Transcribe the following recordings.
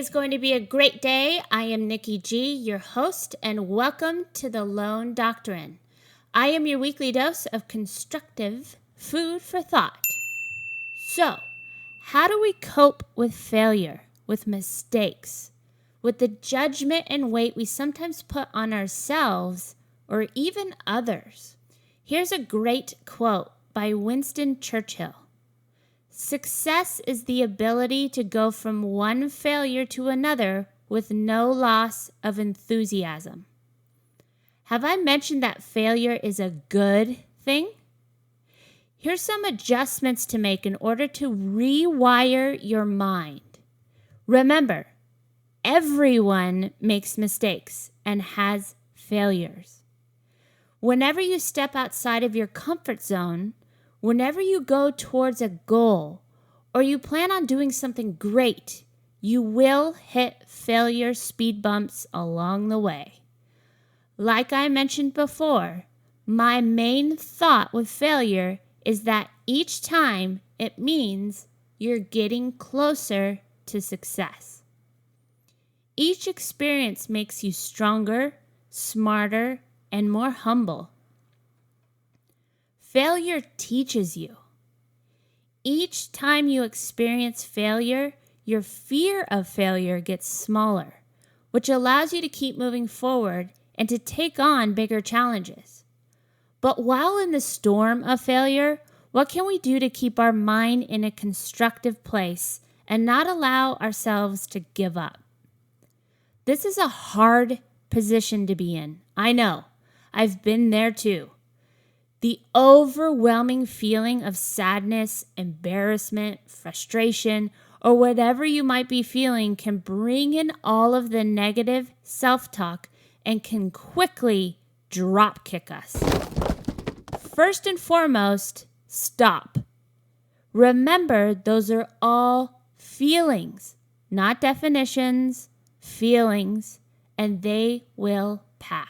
is going to be a great day. I am Nikki G, your host, and welcome to the Lone Doctrine. I am your weekly dose of constructive food for thought. So, how do we cope with failure, with mistakes, with the judgment and weight we sometimes put on ourselves or even others? Here's a great quote by Winston Churchill. Success is the ability to go from one failure to another with no loss of enthusiasm. Have I mentioned that failure is a good thing? Here's some adjustments to make in order to rewire your mind. Remember, everyone makes mistakes and has failures. Whenever you step outside of your comfort zone, whenever you go towards a goal or you plan on doing something great, you will hit failure speed bumps along the way. Like I mentioned before, my main thought with failure is that each time it means you're getting closer to success. Each experience makes you stronger, smarter, and more humble. Failure teaches you. Each time you experience failure, your fear of failure gets smaller, which allows you to keep moving forward and to take on bigger challenges. But while in the storm of failure, what can we do to keep our mind in a constructive place and not allow ourselves to give up? This is a hard position to be in. I know. I've been there too. The overwhelming feeling of sadness, embarrassment, frustration, or whatever you might be feeling can bring in all of the negative self-talk and can quickly drop kick us. First and foremost, stop. Remember, those are all feelings, not definitions, feelings, and they will pass.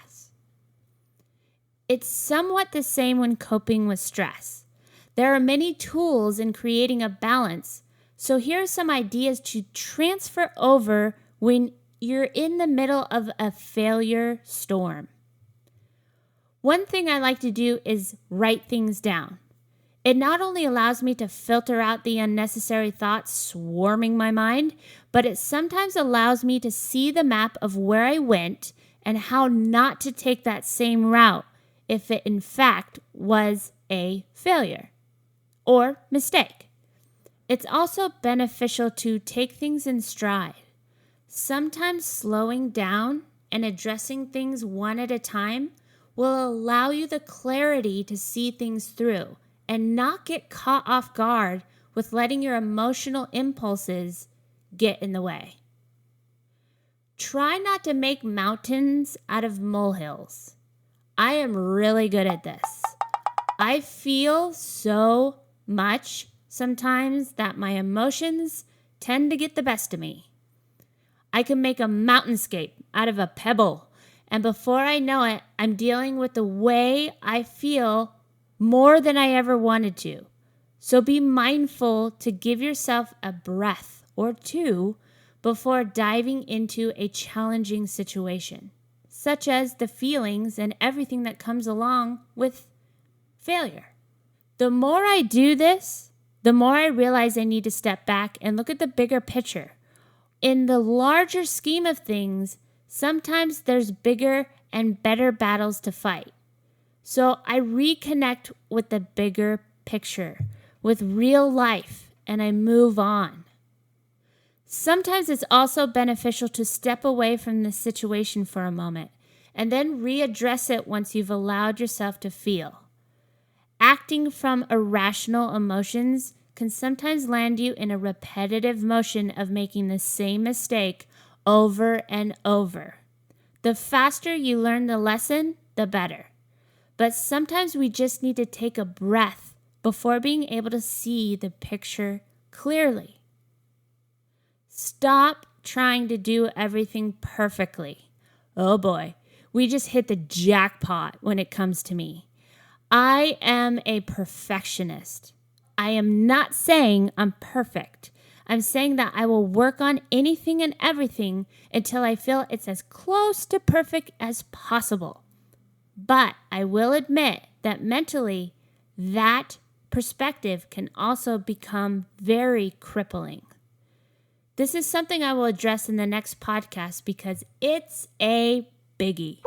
It's somewhat the same when coping with stress. There are many tools in creating a balance, so here are some ideas to transfer over when you're in the middle of a failure storm. One thing I like to do is write things down. It not only allows me to filter out the unnecessary thoughts swarming my mind, but it sometimes allows me to see the map of where I went and how not to take that same route if it in fact was a failure or mistake. It's also beneficial to take things in stride. Sometimes slowing down and addressing things one at a time will allow you the clarity to see things through and not get caught off guard with letting your emotional impulses get in the way. Try not to make mountains out of molehills. I am really good at this. I feel so much sometimes that my emotions tend to get the best of me. I can make a mountainscape out of a pebble, and before I know it, I'm dealing with the way I feel more than I ever wanted to. So be mindful to give yourself a breath or two before diving into a challenging situation, such as the feelings and everything that comes along with failure. The more I do this, the more I realize I need to step back and look at the bigger picture. In the larger scheme of things, sometimes there's bigger and better battles to fight. So I reconnect with the bigger picture, with real life, and I move on. Sometimes it's also beneficial to step away from the situation for a moment and then readdress it once you've allowed yourself to feel. Acting from irrational emotions can sometimes land you in a repetitive motion of making the same mistake over and over. The faster you learn the lesson, the better. But sometimes we just need to take a breath before being able to see the picture clearly. Stop trying to do everything perfectly. Oh boy, we just hit the jackpot when it comes to me. I am a perfectionist. I am not saying I'm perfect. I'm saying that I will work on anything and everything until I feel it's as close to perfect as possible. But I will admit that mentally, that perspective can also become very crippling. This is something I will address in the next podcast because it's a biggie.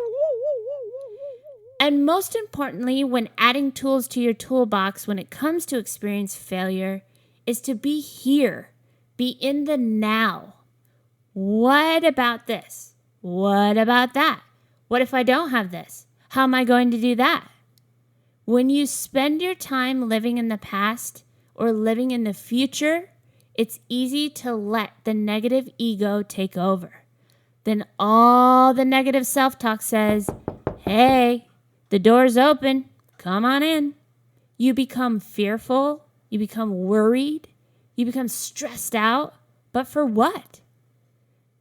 And most importantly, when adding tools to your toolbox when it comes to experience failure, is to be here, be in the now. What about this? What about that? What if I don't have this? How am I going to do that? When you spend your time living in the past or living in the future, it's easy to let the negative ego take over. Then all the negative self-talk says, hey, the door's open, come on in. You become fearful, you become worried, you become stressed out, but for what?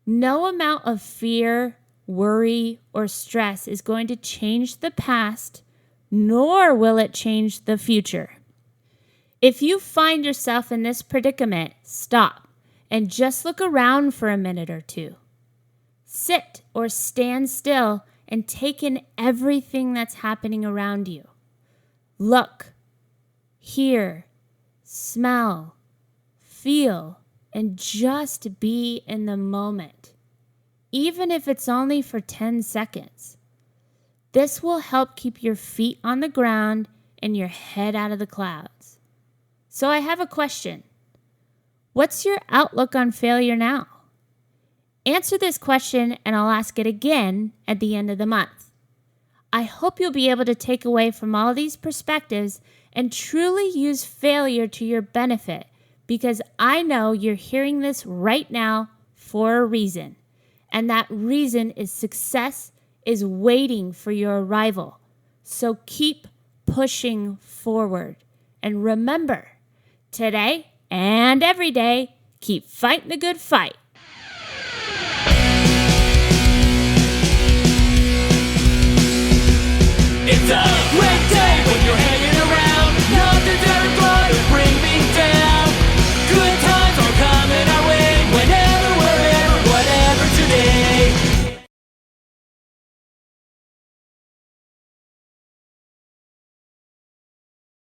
No amount of fear, worry, or stress is going to change the past, nor will it change the future. If you find yourself in this predicament, stop and just look around for a minute or two. Sit or stand still and take in everything that's happening around you. Look, hear, smell, feel, and just be in the moment, even if it's only for 10 seconds. This will help keep your feet on the ground and your head out of the clouds. So I have a question. What's your outlook on failure now? Answer this question and I'll ask it again at the end of the month. I hope you'll be able to take away from all these perspectives and truly use failure to your benefit, because I know you're hearing this right now for a reason. And that reason is success is waiting for your arrival. So keep pushing forward. And remember, today and every day, keep fighting the good fight. It's a great day when you're hanging